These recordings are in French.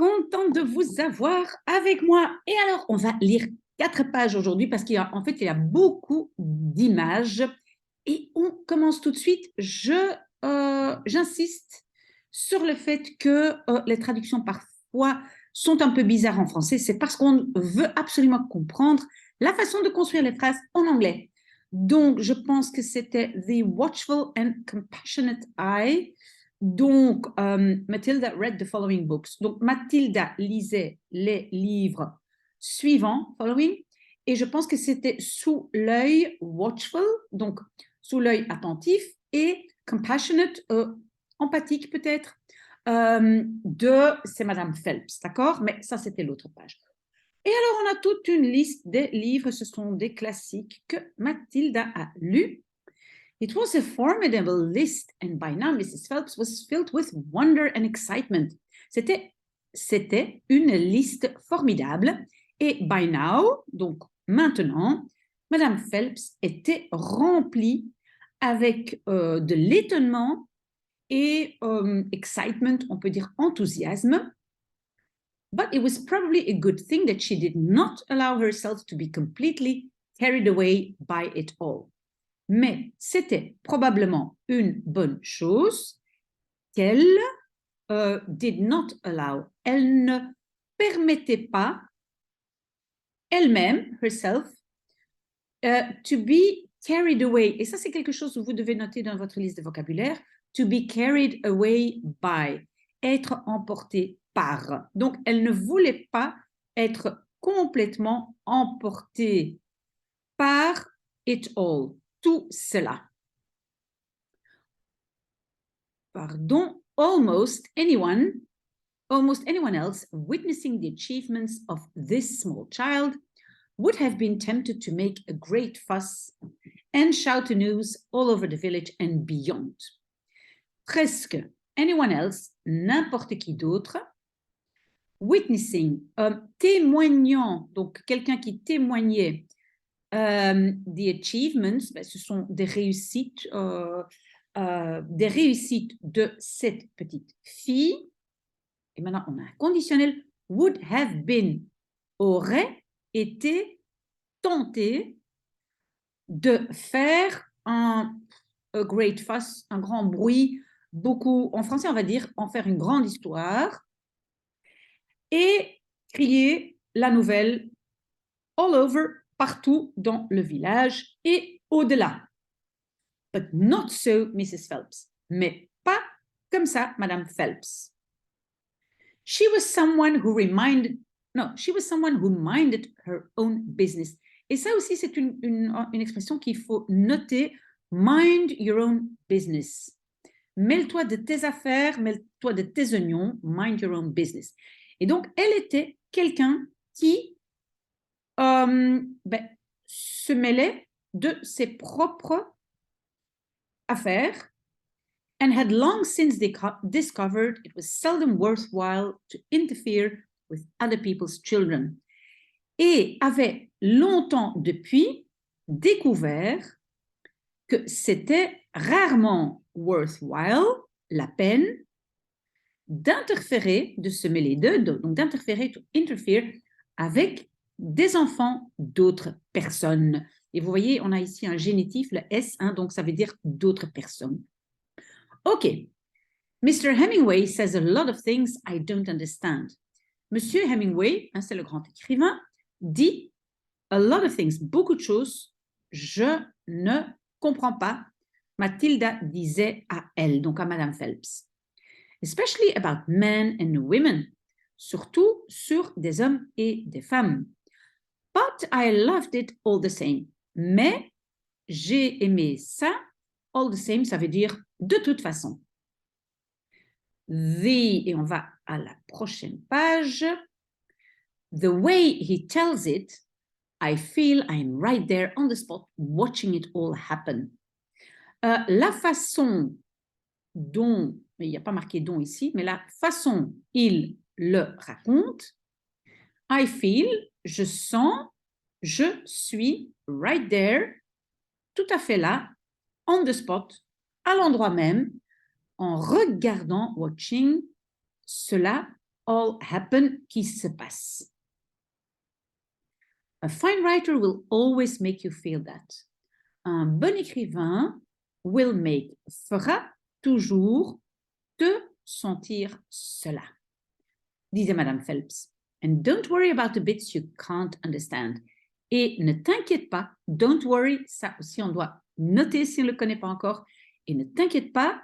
contente de vous avoir avec moi. Et alors, on va lire 4 pages aujourd'hui parce il y a beaucoup d'images. Et on commence tout de suite. J'insiste sur le fait que les traductions parfois sont un peu bizarres en français. C'est parce qu'on veut absolument comprendre la façon de construire les phrases en anglais. Donc, je pense que c'était The Watchful and Compassionate Eye. Donc, Matilda read the following books. Donc, Matilda lisait les livres suivants, following, et je pense que c'était sous l'œil watchful, donc sous l'œil attentif, et compassionate, empathique peut-être, c'est Madame Phelps, d'accord? Mais ça, c'était l'autre page. Et alors, on a toute une liste des livres, ce sont des classiques que Matilda a lus. It was a formidable list, and by now Mrs. Phelps was filled with wonder and excitement. C'était une liste formidable, et by now, donc maintenant, Madame Phelps était remplie avec de l'étonnement et excitement, on peut dire enthousiasme. But it was probably a good thing that she did not allow herself to be completely carried away by it all. Mais c'était probablement une bonne chose qu'elle did not allow. Elle ne permettait pas elle-même, herself, to be carried away. Et ça, c'est quelque chose que vous devez noter dans votre liste de vocabulaire. To be carried away by. Être emporté par. Donc, elle ne voulait pas être complètement emportée par it all. Tout cela. Pardon, almost anyone else witnessing the achievements of this small child would have been tempted to make a great fuss and shout the news all over the village and beyond. Presque anyone else, n'importe qui d'autre, witnessing, témoignant, donc quelqu'un qui témoignait the achievements, ce sont des réussites de cette petite fille. Et maintenant, on a un conditionnel. Would have been, aurait été tenté de faire a great fuss, un grand bruit, beaucoup, en français, on va dire, en faire une grande histoire et crier la nouvelle all over, partout dans le village et au-delà. But not so Mrs. Phelps. Mais pas comme ça, Madame Phelps. She was someone who minded her own business. Et ça aussi, c'est une expression qu'il faut noter. Mind your own business. Mêle-toi de tes affaires, mêle-toi de tes oignons, mind your own business. Et donc, elle était quelqu'un qui se mêlait de ses propres affaires and had long since discovered it was seldom worthwhile to interfere with other people's children. Et avait longtemps depuis découvert que c'était rarement worthwhile, la peine, d'interférer, de se mêler donc d'interférer, to interfere, avec des enfants d'autres personnes. Et vous voyez, on a ici un génitif, le S, donc ça veut dire d'autres personnes. OK. Mr. Hemingway says a lot of things I don't understand. Monsieur Hemingway, c'est le grand écrivain, dit a lot of things, beaucoup de choses, je ne comprends pas. Matilda disait à elle, donc à Madame Phelps. Especially about men and women, surtout sur des hommes et des femmes. But I loved it all the same. Mais j'ai aimé ça, all the same, ça veut dire de toute façon. Et on va à la prochaine page. The way he tells it, I feel I'm right there on the spot watching it all happen. La façon dont, mais il n'y a pas marqué dont ici, mais la façon il le raconte, I feel, je sens, je suis right there, tout à fait là, on the spot, à l'endroit même, en regardant, watching, cela all happen, qui se passe. A fine writer will always make you feel that. Un bon écrivain fera toujours te sentir cela, disait Madame Phelps. And don't worry about the bits you can't understand. Et ne t'inquiète pas, don't worry, ça aussi on doit noter si on ne le connaît pas encore, et ne t'inquiète pas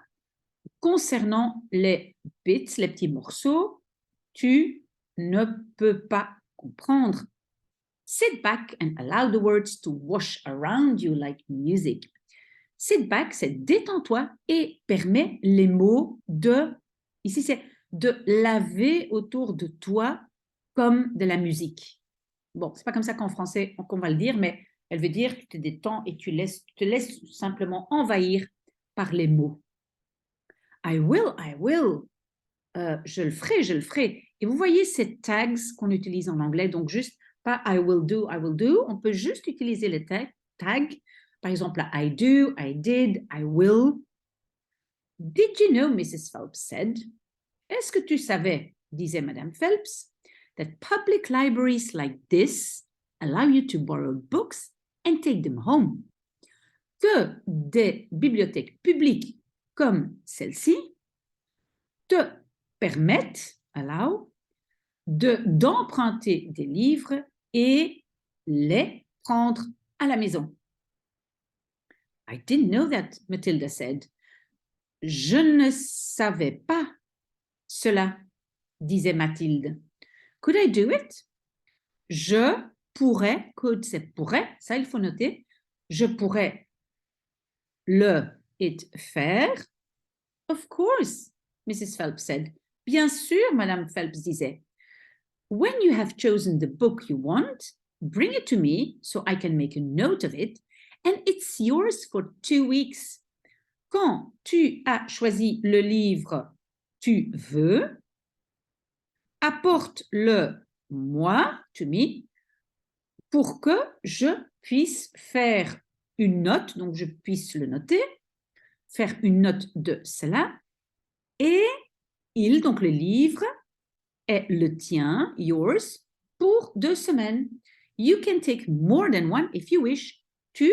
concernant les bits, les petits morceaux, tu ne peux pas comprendre. Sit back and allow the words to wash around you like music. Sit back, c'est détends-toi et permets les mots ici c'est de laver autour de toi comme de la musique. Bon, c'est pas comme ça qu'en français qu'on va le dire, mais elle veut dire que tu te détends et tu te laisses simplement envahir par les mots. I will. Je le ferai. Et vous voyez ces tags qu'on utilise en anglais, donc juste pas I will do. On peut juste utiliser les tags. Par exemple, I do, I did, I will. Did you know, Mrs. Phelps said, est-ce que tu savais, disait Madame Phelps, that public libraries like this allow you to borrow books and take them home? Que des bibliothèques publiques comme celle-ci te permettent, d'emprunter des livres et les prendre à la maison. I didn't know that, Matilda said. Je ne savais pas cela, disait Mathilde. Could I do it? Je pourrais, could c'est pourrait, ça il faut noter, je pourrais faire. Of course, Mrs. Phelps said. Bien sûr, Madame Phelps disait. When you have chosen the book you want, bring it to me so I can make a note of it, and it's yours for 2 weeks. Quand tu as choisi le livre tu veux, apporte-le moi, to me, pour que je puisse faire une note, donc je puisse le noter, faire une note de cela, et donc le livre est le tien, yours, pour 2 semaines. You can take more than one if you wish. Tu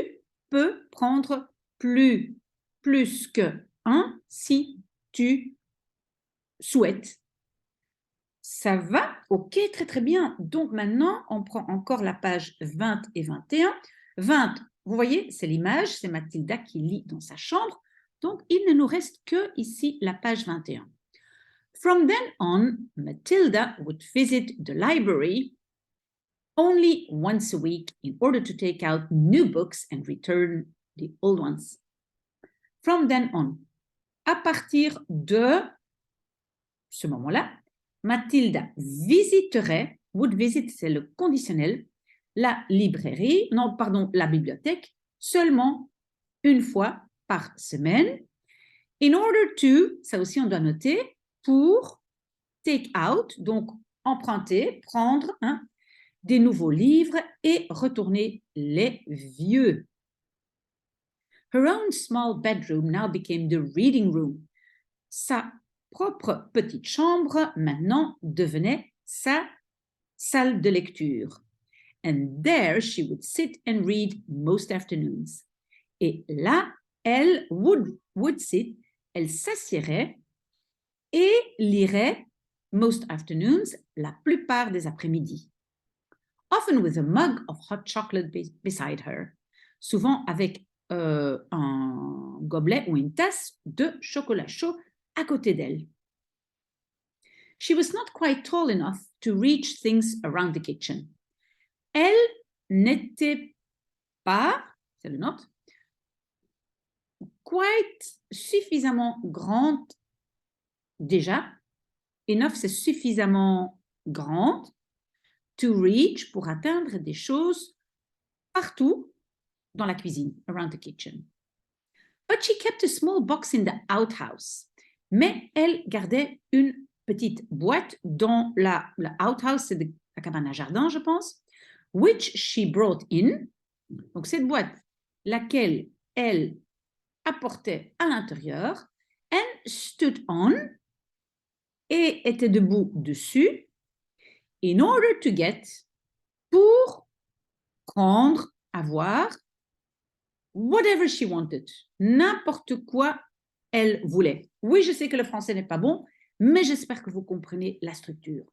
peux prendre plus que un si tu souhaites. Ça va? Ok, très très bien. Donc maintenant, on prend encore la page 20 et 21. 20, vous voyez, c'est l'image, c'est Mathilda qui lit dans sa chambre. Donc, il ne nous reste que ici la page 21. From then on, Matilda would visit the library only once a week in order to take out new books and return the old ones. From then on, à partir de ce moment-là, Mathilda visiterait, would visit, c'est le conditionnel, la bibliothèque, seulement une fois par semaine. In order to, ça aussi on doit noter, pour take out, donc emprunter, prendre des nouveaux livres et retourner les vieux. Her own small bedroom now became the reading room. Sa propre petite chambre maintenant devenait sa salle de lecture. And there she would sit and read most afternoons. Et là, elle would sit, elle s'assirait et lirait most afternoons, la plupart des après-midi. Often with a mug of hot chocolate beside her. Souvent avec un gobelet ou une tasse de chocolat chaud à côté d'elle. She was not quite tall enough to reach things around the kitchen. Elle n'était pas, c'est le note, quite suffisamment grande déjà. Enough, c'est suffisamment grande to reach, pour atteindre des choses partout dans la cuisine, around the kitchen. But she kept a small box in the outhouse. Mais elle gardait une petite boîte dans la outhouse, c'est la cabane à jardin, je pense, which she brought in. Donc, cette boîte, laquelle elle apportait à l'intérieur, and stood on, et était debout dessus, in order to get, pour prendre, avoir, whatever she wanted, n'importe quoi elle voulait. Oui, je sais que le français n'est pas bon, mais j'espère que vous comprenez la structure.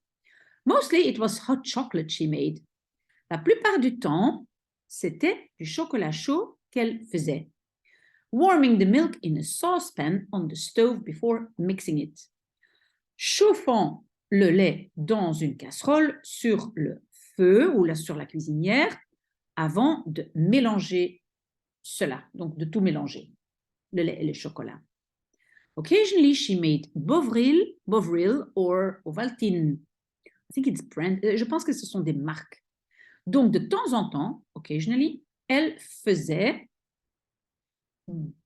Mostly it was hot chocolate she made. La plupart du temps, c'était du chocolat chaud qu'elle faisait. Warming the milk in a saucepan on the stove before mixing it. Chauffant le lait dans une casserole sur le feu ou sur la cuisinière avant de mélanger cela, donc de tout mélanger, le lait et le chocolat. Occasionally, she made Bovril or Ovaltine. I think it's brand. Je pense que ce sont des marques. Donc, de temps en temps, occasionally, elle faisait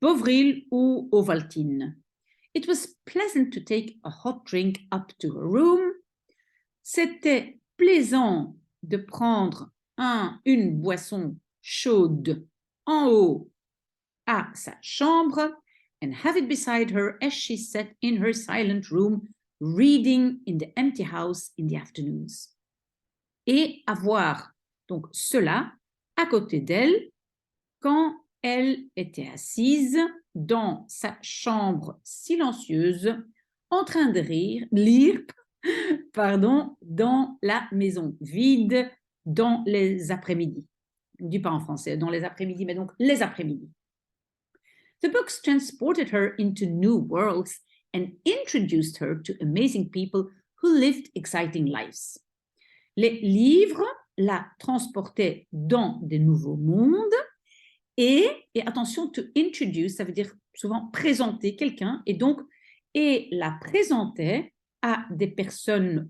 Bovril ou Ovaltine. It was pleasant to take a hot drink up to her room. C'était plaisant de prendre une boisson chaude en haut à sa chambre and have it beside her as she sat in her silent room reading in the empty house in the afternoons. Et avoir donc cela à côté d'elle quand elle était assise dans sa chambre silencieuse en train de lire dans la maison vide dans les après-midi. Je ne dis pas en français, dans les après-midi, mais donc les après-midi. The books transported her into new worlds and introduced her to amazing people who lived exciting lives. Les livres la transportaient dans des nouveaux mondes et attention, to introduce, ça veut dire souvent présenter quelqu'un et la présentait à des personnes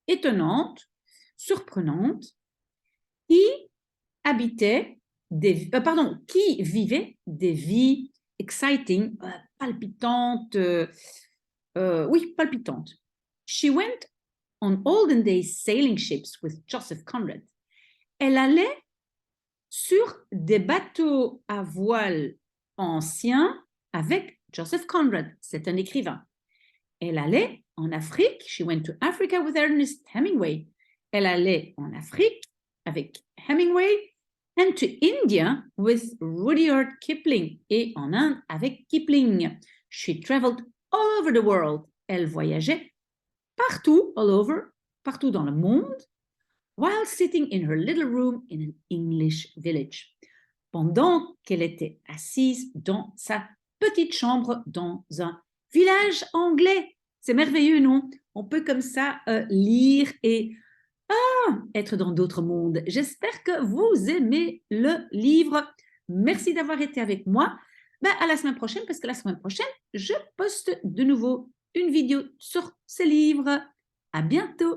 étonnantes, surprenantes, qui qui vivaient des vies exciting, palpitantes, palpitantes. She went on olden days sailing ships with Joseph Conrad. Elle allait sur des bateaux à voile anciens avec Joseph Conrad, c'est un écrivain. Elle allait en Afrique, she went to Africa with Ernest Hemingway. Elle allait en Afrique avec Hemingway, and to India with Rudyard Kipling, et en Inde avec Kipling. She traveled all over the world. Elle voyageait partout, all over, partout dans le monde, while sitting in her little room in an English village, pendant qu'elle était assise dans sa petite chambre dans un village anglais. C'est merveilleux, non? On peut comme ça lire et être dans d'autres mondes. J'espère que vous aimez le livre. Merci d'avoir été avec moi. À la semaine prochaine, parce que la semaine prochaine, je poste de nouveau une vidéo sur ce livre. À bientôt.